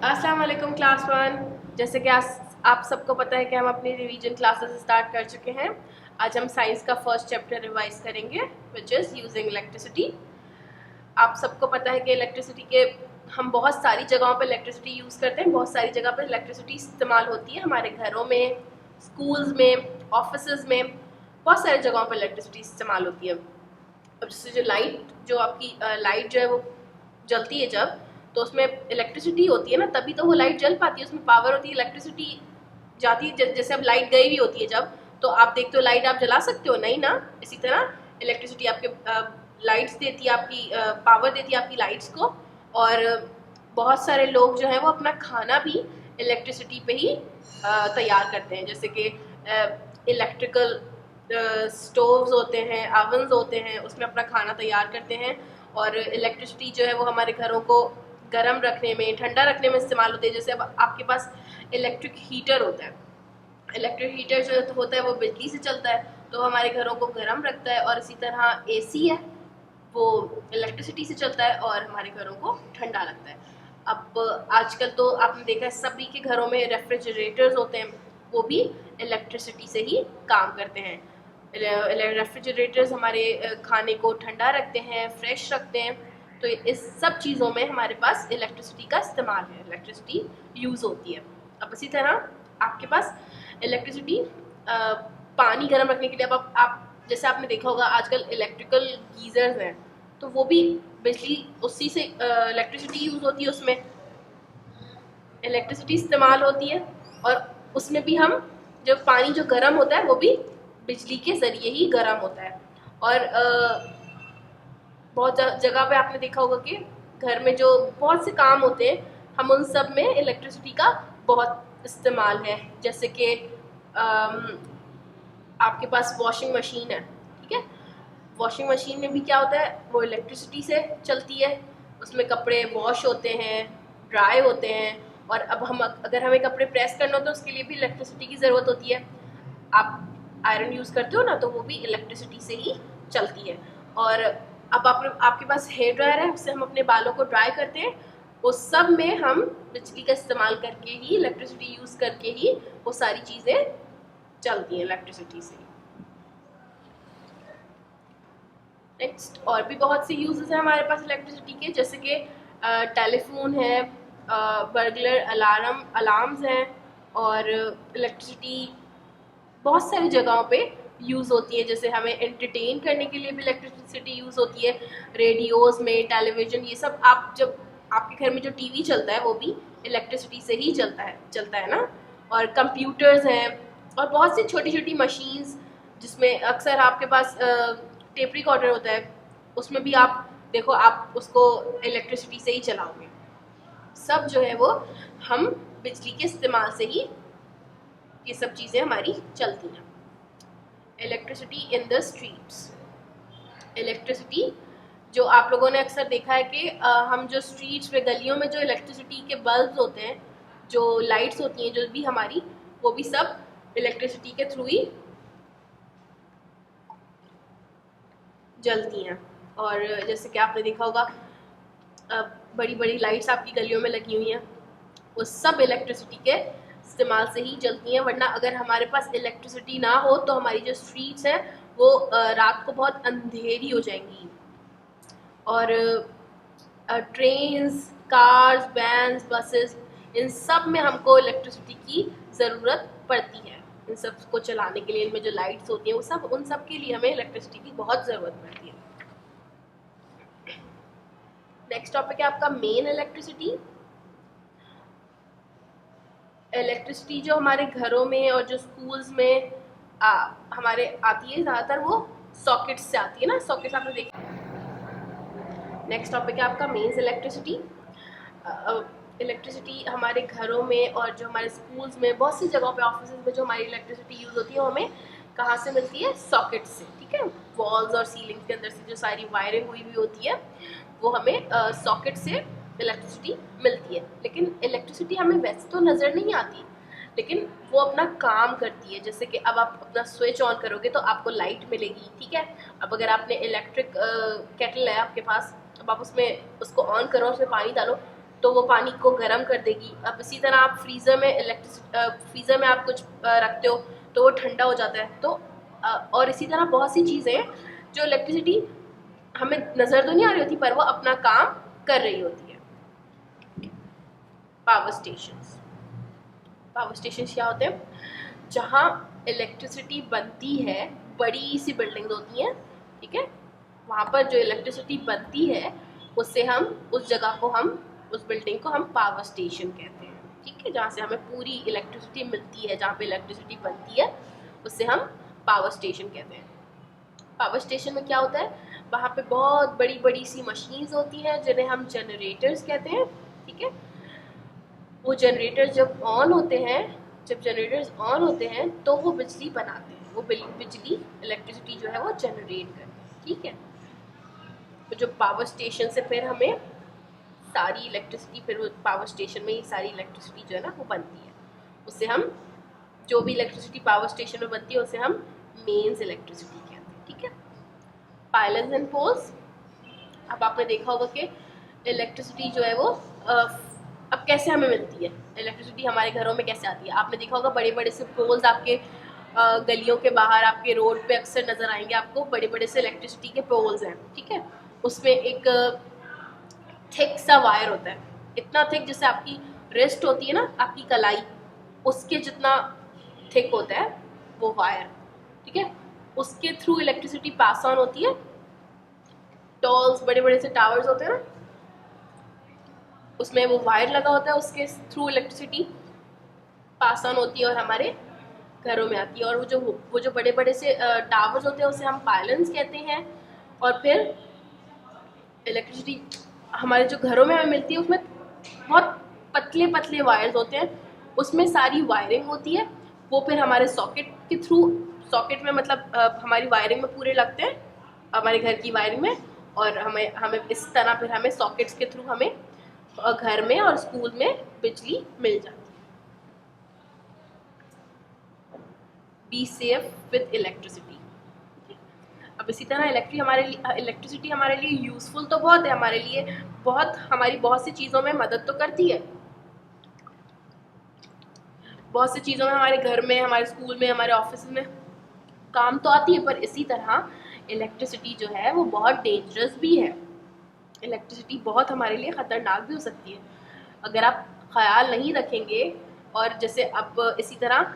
अस्सलाम वालेकुम class one. जैसे कि आप सबको पता है कि हम अपनी रिवीजन क्लासेस स्टार्ट कर चुके हैं। आज हम साइंस का फर्स्ट चैप्टर रिवाइज करेंगे विच इज़ यूजिंग इलेक्ट्रिसिटी। आप सबको पता है कि इलेक्ट्रिसिटी के हम बहुत सारी जगहों पर इलेक्ट्रिसिटी यूज़ करते हैं। बहुत सारी जगह पर इलेक्ट्रिसिटी इस्तेमाल होती है, हमारे घरों में, स्कूल्स में, ऑफिस में, बहुत सारी जगहों पर इलेक्ट्रिसिटी इस्तेमाल होती है। अब जैसे जो आपकी लाइट जो है वो जलती है जब, तो उसमें इलेक्ट्रिसिटी होती है ना, तभी तो वो लाइट जल पाती है, उसमें पावर होती है। इलेक्ट्रिसिटी जाती है, जैसे अब लाइट गई हुई होती है जब, तो आप देखते हो लाइट आप जला सकते हो नहीं ना। इसी तरह इलेक्ट्रिसिटी आपके लाइट्स देती है, आपकी पावर देती है आपकी लाइट्स को। और बहुत सारे लोग जो हैं वो अपना खाना भी इलेक्ट्रिसिटी पे ही तैयार करते हैं। जैसे कि इलेक्ट्रिकल स्टोव्स होते हैं, ओवन्स होते हैं, उसमें अपना खाना तैयार करते हैं। और इलेक्ट्रिसिटी जो है वो हमारे घरों को गर्म रखने में, ठंडा रखने में इस्तेमाल होती है। जैसे अब आपके पास इलेक्ट्रिक हीटर होता है, इलेक्ट्रिक हीटर जो होता है वो बिजली से चलता है, तो हमारे घरों को गर्म रखता है। और इसी तरह एसी है, वो इलेक्ट्रिसिटी से चलता है और हमारे घरों को ठंडा रखता है। अब आजकल तो आपने देखा है सभी के घरों में रेफ्रिजरेटर्स होते हैं, वो भी इलेक्ट्रिसिटी से ही काम करते हैं। रेफ्रिजरेटर्स हमारे खाने को ठंडा रखते हैं, फ्रेश रखते हैं। तो इस सब चीज़ों में हमारे पास इलेक्ट्रिसिटी का इस्तेमाल है, इलेक्ट्रिसिटी यूज़ होती है। अब इसी तरह आपके पास इलेक्ट्रिसिटी पानी गर्म रखने के लिए, अब आप जैसे आपने देखा होगा आजकल इलेक्ट्रिकल गीजर्स हैं, तो वो भी बिजली, उसी से इलेक्ट्रिसिटी यूज़ होती है, उसमें इलेक्ट्रिसिटी इस्तेमाल होती है। और उसमें भी हम जब पानी जो गर्म होता है वो भी बिजली के ज़रिए ही गर्म होता है। और बहुत जगह पे आपने देखा होगा कि घर में जो बहुत से काम होते हैं, हम उन सब में इलेक्ट्रिसिटी का बहुत इस्तेमाल है। जैसे कि आपके पास वॉशिंग मशीन है, ठीक है, वॉशिंग मशीन में भी क्या होता है, वो इलेक्ट्रिसिटी से चलती है। उसमें कपड़े वॉश होते हैं, ड्राई होते हैं। और अब हम अगर हमें कपड़े प्रेस करना हो तो उसके लिए भी इलेक्ट्रिसिटी की ज़रूरत होती है। आप आयरन यूज़ करते हो ना, तो वो भी इलेक्ट्रिसिटी से ही चलती है। और अब आपके पास हेयर ड्रायर है, उससे हम अपने बालों को ड्राई करते हैं। वो सब में हम बिजली का इस्तेमाल करके ही, इलेक्ट्रिसिटी यूज़ करके ही वो सारी चीज़ें चलती हैं इलेक्ट्रिसिटी से। नेक्स्ट, और भी बहुत से यूजेस हैं हमारे पास इलेक्ट्रिसिटी के, जैसे कि टेलीफोन है, बर्गलर अलार्म्स हैं। और इलेक्ट्रिसिटी बहुत सारी जगहों पे यूज़ होती है। जैसे हमें एंटरटेन करने के लिए भी इलेक्ट्रिसिटी यूज़ होती है, रेडियोज़ में, टेलीविज़न, ये सब। आप जब आपके घर में जो टीवी चलता है वो भी इलेक्ट्रिसिटी से ही चलता है ना। और कंप्यूटर्स हैं, और बहुत सी छोटी छोटी मशीन्स, जिसमें अक्सर आपके पास टेप रिकॉर्डर होता है, उसमें भी आप देखो, आप उसको इलेक्ट्रिसिटी से ही चलाओगे। सब जो है वो हम बिजली के इस्तेमाल से ही ये सब चीज़ें हमारी चलती हैं। Electricity in the streets, electricity जो आप लोगों ने अक्सर देखा है कि हम जो स्ट्रीट्स में, गलियों में जो इलेक्ट्रिसिटी के बल्ब होते हैं, जो लाइट्स होती हैं जो भी हमारी, वो भी सब इलेक्ट्रिसिटी के थ्रू ही जलती हैं। और जैसे कि आपने देखा होगा बड़ी बड़ी लाइट्स आपकी गलियों में लगी हुई हैं, वो सब इलेक्ट्रिसिटी के इस्तेमाल से ही जलती हैं। वरना अगर हमारे पास इलेक्ट्रिसिटी ना हो तो हमारी जो स्ट्रीट्स हैं वो रात को बहुत अंधेरी हो जाएंगी। और ट्रेन्स, कार्स, वैन्स, बसेस, इन सब में हमको इलेक्ट्रिसिटी की ज़रूरत पड़ती है। इन सब को चलाने के लिए, इनमें जो लाइट्स होती हैं वो सब, उन सब के लिए हमें इलेक्ट्रिसिटी की बहुत ज़रूरत पड़ती है। नेक्स्ट टॉपिक है आपका मेन इलेक्ट्रिसिटी। इलेक्ट्रिसिटी जो हमारे घरों में और जो स्कूल्स में हमारे आती है, ज़्यादातर वो सॉकेट्स से आती है ना, सॉकेट्स आपने देखा। नेक्स्ट टॉपिक है आपका मेन्स इलेक्ट्रिसिटी। इलेक्ट्रिसिटी हमारे घरों में और जो हमारे स्कूल्स में, बहुत सी जगहों पे, ऑफिस में जो हमारी इलेक्ट्रिसिटी यूज़ होती है वो हमें कहाँ से मिलती है, सॉकेट से, ठीक है। वॉल्स और सीलिंग्स के अंदर से जो सारी वायरिंग हुई हुई होती है वो हमें सॉकेट से इलेक्ट्रिसिटी मिलती है। लेकिन इलेक्ट्रिसिटी हमें वैसे तो नज़र नहीं आती, लेकिन वो अपना काम करती है। जैसे कि अब आप अपना स्विच ऑन करोगे तो आपको लाइट मिलेगी, ठीक है। अब अगर आपने इलेक्ट्रिक केटल है आपके पास, अब आप उसमें उसको ऑन करो, उसमें पानी डालो, तो वो पानी को गर्म कर देगी। अब इसी तरह आप फ्रीज़र में आप कुछ रखते हो तो वो ठंडा हो जाता है। तो और इसी तरह बहुत सी चीज़ें जो इलेक्ट्रिसिटी हमें नज़र तो नहीं आ रही होती पर वो अपना काम कर रही होती है। पावर स्टेशन क्या होते हैं? जहाँ इलेक्ट्रिसिटी बनती है, बड़ी सी बिल्डिंग होती हैं, ठीक है, वहाँ पर जो इलेक्ट्रिसिटी बनती है उससे हम उस जगह को हम उस बिल्डिंग को हम पावर स्टेशन कहते हैं, ठीक है, जहाँ से हमें पूरी इलेक्ट्रिसिटी मिलती है, जहाँ पे इलेक्ट्रिसिटी बनती है उससे हम पावर स्टेशन कहते हैं। पावर स्टेशन में क्या होता है? वहाँ पे बहुत बड़ी बड़ी सी मशीन्स होती हैं जिन्हें हम जनरेटर्स कहते हैं, ठीक है। वो जनरेटर जब जनरेटर्स ऑन होते हैं तो वो बिजली बनाते हैं, वो बिजली इलेक्ट्रिसिटी जो है वो जनरेट करते हैं, ठीक है। तो जो पावर स्टेशन से फिर हमें सारी इलेक्ट्रिसिटी, फिर वो पावर स्टेशन में ही सारी इलेक्ट्रिसिटी जो है ना वो बनती है। उससे हम जो भी इलेक्ट्रिसिटी पावर स्टेशन में बनती है उसे हम मेन्स इलेक्ट्रिसिटी कहते हैं, ठीक है। पाइलर्स एंड पोल्स, अब आपने देखा होगा कि इलेक्ट्रिसिटी जो है वो अब कैसे हमें मिलती है, इलेक्ट्रिसिटी हमारे घरों में कैसे आती है। आपने देखा होगा बड़े बड़े से पोल्स आपके गलियों के बाहर, आपके रोड पे अक्सर नज़र आएंगे आपको, बड़े बड़े से इलेक्ट्रिसिटी के पोल्स हैं, ठीक है। उसमें एक थिक सा वायर होता है, इतना थिक जैसे आपकी रिस्ट होती है ना, आपकी कलाई, उसके जितना थिक होता है वो वायर, ठीक है। उसके थ्रू इलेक्ट्रिसिटी पास ऑन होती है। टॉल्स, बड़े बड़े से टावर्स होते हैं ना, उसमें वो वायर लगा होता है, उसके थ्रू इलेक्ट्रिसिटी पास ऑन होती है और हमारे घरों में आती है। और वो जो बड़े बड़े से टावर्स होते हैं उसे हम पाइलन्स कहते हैं। और फिर इलेक्ट्रिसिटी हमारे जो घरों में हमें मिलती है उसमें बहुत पतले पतले वायर्स होते हैं, उसमें सारी वायरिंग होती है। वो फिर हमारे सॉकेट के थ्रू, सॉकेट में मतलब हमारी वायरिंग में पूरे लगते हैं, हमारे घर की वायरिंग में, और हमें इस तरह फिर हमें सॉकेट्स के थ्रू हमें घर में और स्कूल में बिजली मिल जाती है। Be safe with electricity. अब इसी तरह इलेक्ट्रिसिटी हमारे लिए यूज़फुल तो बहुत है, हमारे लिए हमारी बहुत सी चीज़ों में मदद तो करती है, बहुत सी चीज़ों में, हमारे घर में, हमारे स्कूल में, हमारे ऑफिस में काम तो आती है। पर इसी तरह इलेक्ट्रिसिटी जो है वो बहुत डेंजरस भी है। इलेक्ट्रिसिटी बहुत हमारे लिए ख़तरनाक भी हो सकती है अगर आप ख्याल नहीं रखेंगे। और जैसे अब इसी तरह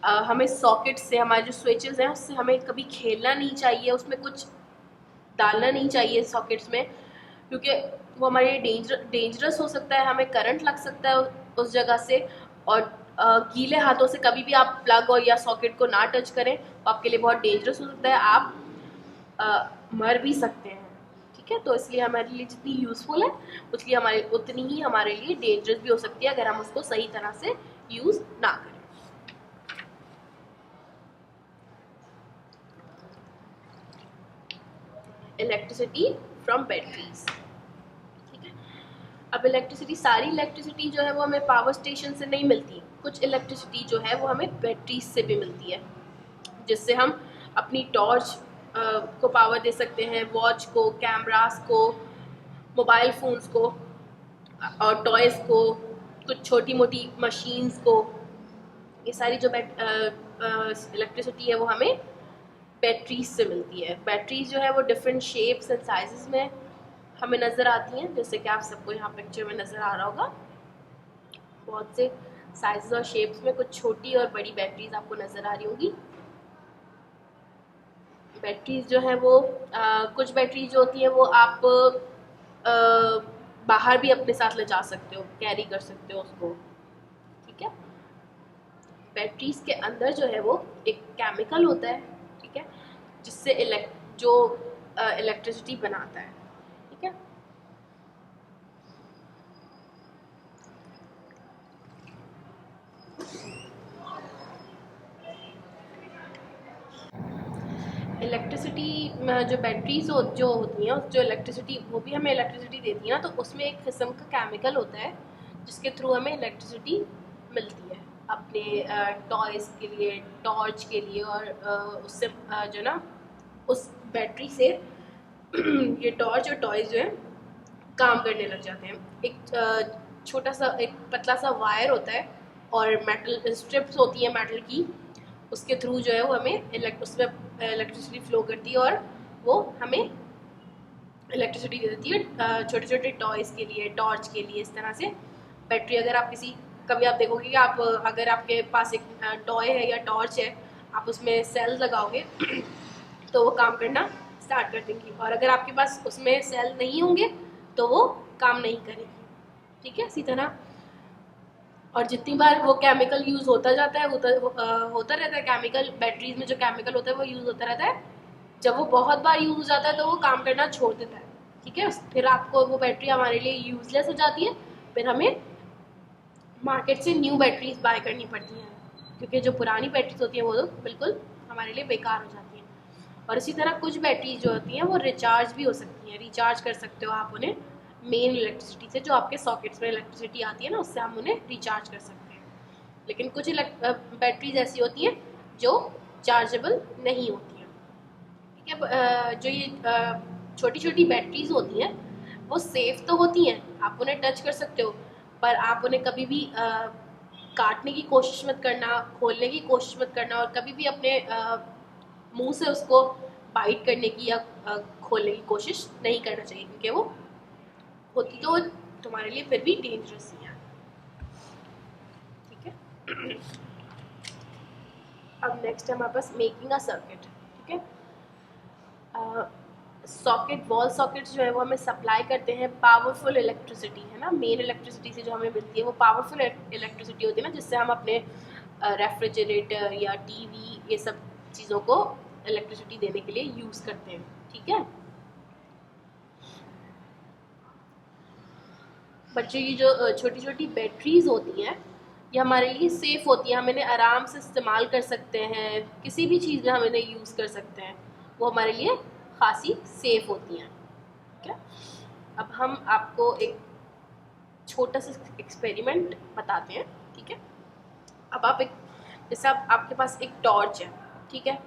हमें सॉकेट से, हमारे जो स्विचेस हैं उससे हमें कभी खेलना नहीं चाहिए, उसमें कुछ डालना नहीं चाहिए सॉकेट्स में, क्योंकि वो हमारे लिए डेंजरस हो सकता है, हमें करंट लग सकता है उस जगह से। और गीले हाथों से कभी भी आप प्लग और या सॉकेट को ना टच करें, तो आपके लिए बहुत डेंजरस हो सकता है, आप मर भी सकते हैं, ठीक है। तो इसलिए हमारे लिए जितनी यूज़फुल है उतनी ही हमारे लिए डेंजरस भी हो सकती है अगर हम उसको सही तरह से यूज़ ना करें। इलेक्ट्रिसिटी फ्रॉम बैटरीज, ठीक है। अब सारी इलेक्ट्रिसिटी जो है वो हमें पावर स्टेशन से नहीं मिलती, कुछ इलेक्ट्रिसिटी जो है वो हमें बैटरीज से भी मिलती है, जिससे हम अपनी टॉर्च को पावर दे सकते हैं, वॉच को, कैमरास को, मोबाइल फ़ोन्स को और टॉयज़ को, कुछ छोटी मोटी मशीन्स को। ये सारी जो इलेक्ट्रिसिटी है वो हमें बैटरीज से मिलती है। बैटरीज जो है वो डिफरेंट शेप्स एंड साइजेस में हमें नज़र आती हैं, जैसे कि आप सबको यहाँ पिक्चर में नज़र आ रहा होगा, बहुत से साइजेस और शेप्स में कुछ छोटी और बड़ी बैटरीज आपको नज़र आ रही होंगी। बैटरीज जो है वो कुछ बैटरीज जो होती हैं वो आप बाहर भी अपने साथ ले जा सकते हो, कैरी कर सकते हो उसको, ठीक है। बैटरीज के अंदर जो है वो एक केमिकल होता है, ठीक है, जिससे इलेक्ट्रिसिटी बनाता है, ठीक है। इलेक्ट्रिसिटी जो बैटरीज जो होती हैं, जो इलेक्ट्रिसिटी वो भी हमें इलेक्ट्रिसिटी देती है ना, तो उसमें एक किस्म का केमिकल होता है जिसके थ्रू हमें इलेक्ट्रिसिटी मिलती है अपने टॉयज़ के लिए, टॉर्च के लिए। और उससे जो ना उस बैटरी से ये टॉर्च और टॉयज़ जो है काम करने लग जाते हैं। एक छोटा सा एक पतला सा वायर होता है और मेटल स्ट्रिप्स होती है मेटल की, उसके थ्रू जो है वो हमें उसमें इलेक्ट्रिसिटी फ्लो करती है और वो हमें इलेक्ट्रिसिटी दे देती है छोटे छोटे टॉयज़ के लिए, टॉर्च के लिए। इस तरह से बैटरी, अगर आप कभी आप देखोगे कि आप अगर आपके पास एक टॉय है या टॉर्च है, आप उसमें सेल लगाओगे तो वो काम करना स्टार्ट कर देंगी, और अगर आपके पास उसमें सेल नहीं होंगे तो वो काम नहीं करेगी। ठीक है, इसी तरह। और जितनी बार वो केमिकल यूज़ होता जाता है, होता रहता है केमिकल, बैटरीज में जो केमिकल होता है वो यूज़ होता रहता है। जब वो बहुत बार यूज़ हो जाता है तो वो काम करना छोड़ देता है। ठीक है, फिर आपको वो बैटरी हमारे लिए यूजलेस हो जाती है, फिर हमें मार्केट से न्यू बैटरीज बाय करनी पड़ती हैं, क्योंकि जो पुरानी बैटरीज होती हैं वो तो बिल्कुल हमारे लिए बेकार हो जाती हैं। और इसी तरह कुछ बैटरीज जो होती हैं वो रिचार्ज भी हो सकती हैं, रिचार्ज कर सकते हो आप उन्हें मेन इलेक्ट्रिसिटी से, जो आपके सॉकेट्स में इलेक्ट्रिसिटी आती है ना, उससे हम उन्हें रिचार्ज कर सकते हैं। लेकिन कुछ बैटरीज ऐसी होती हैं जो चार्जेबल नहीं होती हैं। ठीक है, जो ये छोटी छोटी बैटरीज होती हैं वो सेफ तो होती हैं, आप उन्हें टच कर सकते हो, पर आप उन्हें कभी भी काटने की कोशिश मत करना, खोलने की कोशिश मत करना, और कभी भी अपने मुंह से उसको बाइट करने की या खोलने की कोशिश नहीं करना चाहिए, क्योंकि वो होती तो तुम्हारे लिए फिर भी डेंजरस ही है। ठीक है, अब नेक्स्ट है हमारे पास मेकिंग अ सर्किट। ठीक है, सॉकेट, वॉल सॉकेट्स जो है वो हमें सप्लाई करते हैं पावरफुल इलेक्ट्रिसिटी, है ना। मेन इलेक्ट्रिसिटी से जो हमें मिलती है वो पावरफुल इलेक्ट्रिसिटी होती है ना, जिससे हम अपने रेफ्रिजरेटर या टीवी ये सब चीज़ों को इलेक्ट्रिसिटी देने के लिए यूज़ करते हैं। ठीक है, बट ये जो छोटी छोटी बैटरीज होती हैं ये हमारे लिए सेफ़ होती हैं, हम इन्हें आराम से इस्तेमाल कर सकते हैं, किसी भी चीज़ में हम इन्हें यूज़ कर सकते हैं, वो हमारे लिए खासी सेफ़ होती हैं। ठीक है, अब हम आपको एक छोटा सा एक्सपेरिमेंट बताते हैं। ठीक है, अब आप जैसे आपके पास एक टॉर्च है, ठीक है,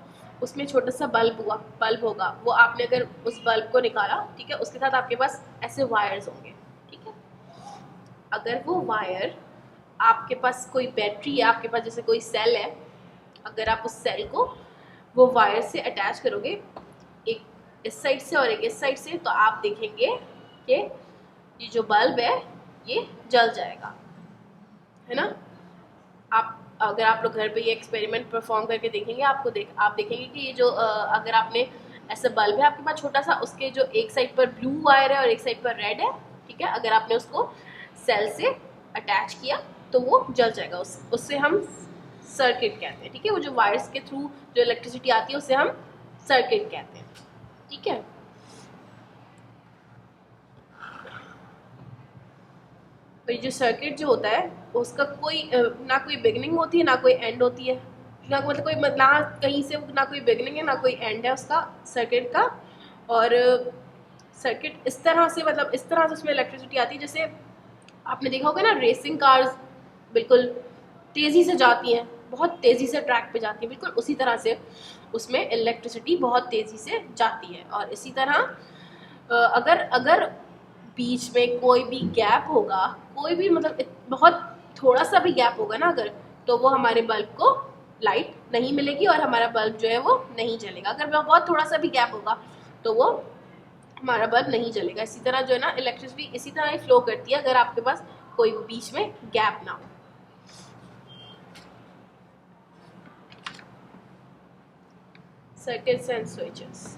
उसमें छोटा सा बल्ब होगा, वो आपने अगर उस बल्ब को निकाला, ठीक है, उसके साथ आपके पास ऐसे वायर्स होंगे। ठीक है, अगर वो वायर, आपके पास कोई बैटरी है, आपके पास जैसे कोई सेल है, अगर आप उस सेल को वो वायर से अटैच करोगे, एक इस साइड से और एक इस साइड से, तो आप देखेंगे कि ये जो बल्ब है ये जल जाएगा, है ना। अगर आप लोग घर पे ये एक्सपेरिमेंट परफॉर्म करके देखेंगे, आप देखेंगे कि ये जो अगर आपने ऐसा बल्ब है आपके पास छोटा सा, उसके जो एक साइड पर ब्लू वायर है और एक साइड पर रेड है, ठीक है, अगर आपने उसको सेल से अटैच किया तो वो जल जाएगा। उससे हम सर्किट कहते हैं। ठीक है, वो जो वायर्स के थ्रू जो इलेक्ट्रिसिटी आती है उसे हम सर्किट कहते हैं। ठीक है, तो ये जो सर्किट जो होता है उसका कोई ना कोई बिगनिंग होती है ना कोई एंड होती है, ना मतलब कोई ना कहीं से ना कोई बिगनिंग है ना कोई एंड है उसका सर्किट का। और सर्किट इस तरह से, मतलब इस तरह से उसमें इलेक्ट्रिसिटी आती है, जैसे आपने देखा होगा ना रेसिंग कार्स बिल्कुल तेज़ी से जाती हैं, बहुत तेज़ी से ट्रैक पे जाती है, बिल्कुल उसी तरह से उसमें इलेक्ट्रिसिटी बहुत तेज़ी से जाती है। और इसी तरह अगर अगर बीच में कोई भी गैप होगा, कोई भी मतलब बहुत थोड़ा सा भी गैप होगा ना अगर, तो वो हमारे बल्ब को लाइट नहीं मिलेगी और हमारा बल्ब जो है वो नहीं जलेगा। अगर बहुत थोड़ा सा भी गैप होगा तो वो हमारा बल्ब नहीं जलेगा। इसी तरह जो है ना इलेक्ट्रिसिटी इसी तरह ही फ्लो करती है अगर आपके पास कोई बीच में गैप ना हो। सर्किट्स एंड स्विचेस,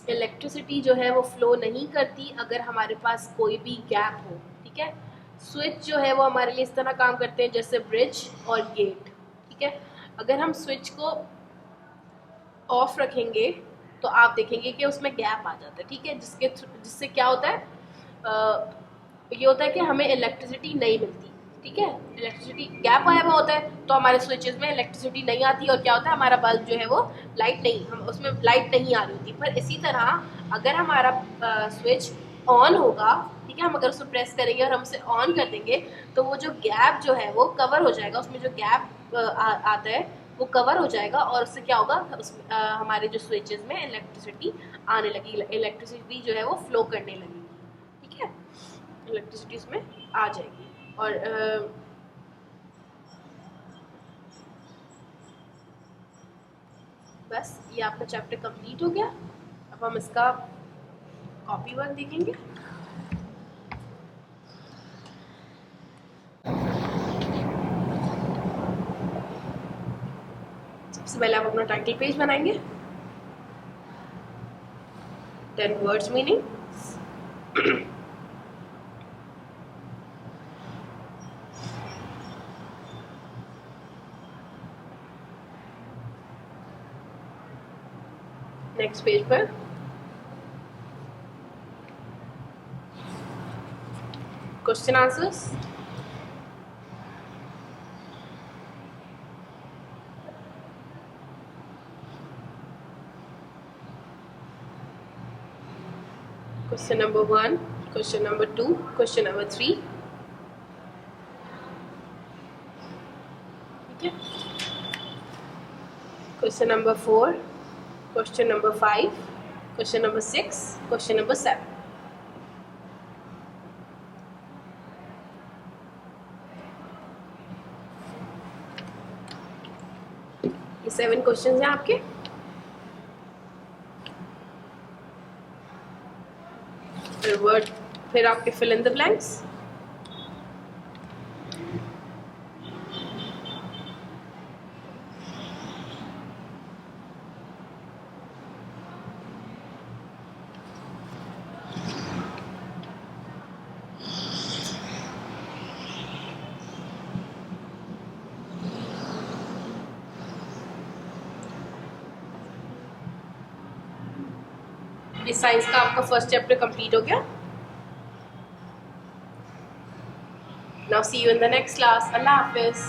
इलेक्ट्रिसिटी जो है वो फ्लो नहीं करती अगर हमारे पास कोई भी गैप हो। ठीक है, स्विच जो है वो हमारे लिए इस तरह काम करते हैं जैसे ब्रिज और गेट। ठीक है, अगर हम स्विच को ऑफ रखेंगे तो आप देखेंगे कि उसमें गैप आ जाता है। ठीक है, जिससे क्या होता है, ये होता है कि हमें इलेक्ट्रिसिटी नहीं मिलती। ठीक है, इलेक्ट्रिसिटी गैप आया हुआ होता है तो हमारे स्विचेस में इलेक्ट्रिसिटी नहीं आती और क्या होता है, हमारा बल्ब जो है वो उसमें लाइट नहीं आ रही होती। पर इसी तरह अगर हमारा स्विच ऑन होगा, ठीक है, हम अगर उसको प्रेस करेंगे और हम उसे ऑन कर देंगे तो वो जो गैप जो है वो कवर हो जाएगा, उसमें जो गैप आता है वो कवर हो जाएगा और उससे क्या होगा, हमारे जो स्विचेस में इलेक्ट्रिसिटी आने लगी, इलेक्ट्रिसिटी जो है वो फ्लो करने लगी। ठीक है, इलेक्ट्रिसिटी उसमें आ जाएगी। और बस ये आपका चैप्टर कंप्लीट हो गया। अब हम इसका कॉपी वर्क देखेंगे। सबसे पहले आप अपना टाइटल पेज बनाएंगे, 10 वर्ड्स मीनिंग। नेक्स्ट पेज पर question answers, question number 1, question number 2, question number 3। ठीक है, question number 4, question number 5, question number 6, question number 7। ये 7 क्वेश्चन हैं आपके। फिर आपके फिल इन द ब्लैंक्स। इस साइंस का आपका फर्स्ट चैप्टर कंप्लीट हो गया। Now see you in the next class. Allah Hafiz.